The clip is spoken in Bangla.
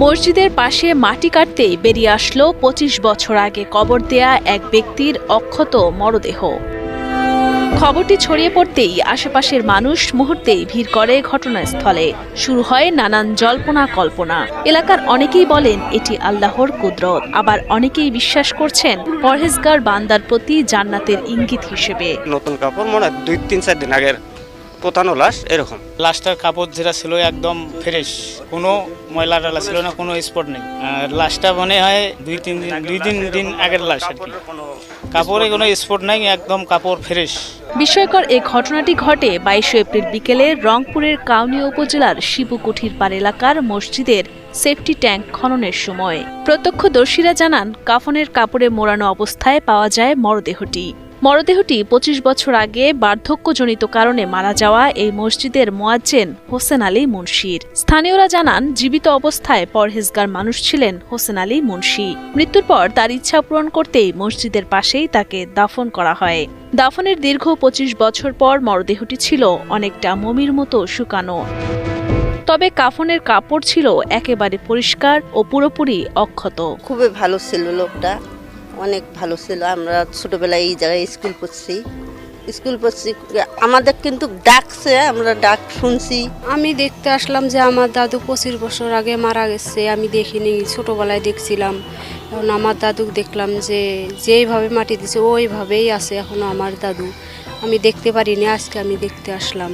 মসজিদের পাশে মাটি কাটতেই বেরিয়ে আসলো ২৫ বছর আগে কবর দেয়া এক ব্যক্তির অক্ষত মরদেহ। খবরটি ছড়িয়ে পড়তেই আশেপাশের মানুষ মুহূর্তেই ভিড় করে ঘটনাস্থলে। শুরু হয় নানান জল্পনা কল্পনা। এলাকার অনেকেই বলেন এটি আল্লাহর কুদরত, আবার অনেকেই বিশ্বাস করছেন পরহেজগার বান্দার প্রতি জান্নাতের ইঙ্গিত হিসেবে। নতুন কাপড় মনে হয় ২-৩-৪ দিন আগের পোতানো লাশ এরকম। লাশটার কাপড় যেটা ছিল একদম ফ্রেশ, কোনো ময়লা টালা ছিল না, কোনো স্পট নেই। আর লাশটা মনে হয় দুই তিন দিন আগের লাশ আর কি। কাপড়ে কোনো স্পট নাই, একদম কাপড় ফ্রেশ। বিস্ময়কর এই ঘটনাটি ঘটে ২২ এপ্রিল বিকেলে রংপুরের কাউনিয়া উপজেলার শিবুকুঠির পাড় এলাকার মসজিদের সেফটি ট্যাঙ্ক খননের সময়। প্রত্যক্ষদর্শীরা জানান, কাফনের কাপড়ে মোড়ানো অবস্থায় পাওয়া যায় মরদেহটি। ২৫ বছর আগে বার্ধক্যজনিত কারণে মারা যাওয়া এই মসজিদের মুয়াজ্জিন হোসেন আলী মুন্সির। স্থানীয়রা জানান, জীবিত অবস্থায় পরহেজগার মানুষ ছিলেন হোসেন আলী মুন্সি। মৃত্যুর পর তার ইচ্ছা পূরণ করতেই মসজিদের পাশেই তাকে দাফন করা হয়। দাফনের দীর্ঘ ২৫ বছর পর মরদেহটি ছিল অনেকটা মমির মতো শুকানো। তবে কাফনের কাপড় ছিল একেবারে পরিষ্কার ও পুরোপুরি অক্ষত। খুবই ভালো ছিল লোকটা, অনেক ভালো ছিল। আমরা ছোটবেলায় এই জায়গায় স্কুল পড়ছি, আমাদের কিন্তু ডাকছে, আমরা ডাক শুনছি। আমি দেখতে আসলাম যে আমার দাদু ২৫ বছর আগে মারা গেছে। আমি দেখিনি, ছোটবেলায় দেখছিলাম। এখন আমার দাদু দেখলাম যে যেইভাবে মাটি দিছে ওইভাবেই আছে এখনো আমার দাদু। আমি দেখতে পারিনি, আজকে আমি দেখতে আসলাম।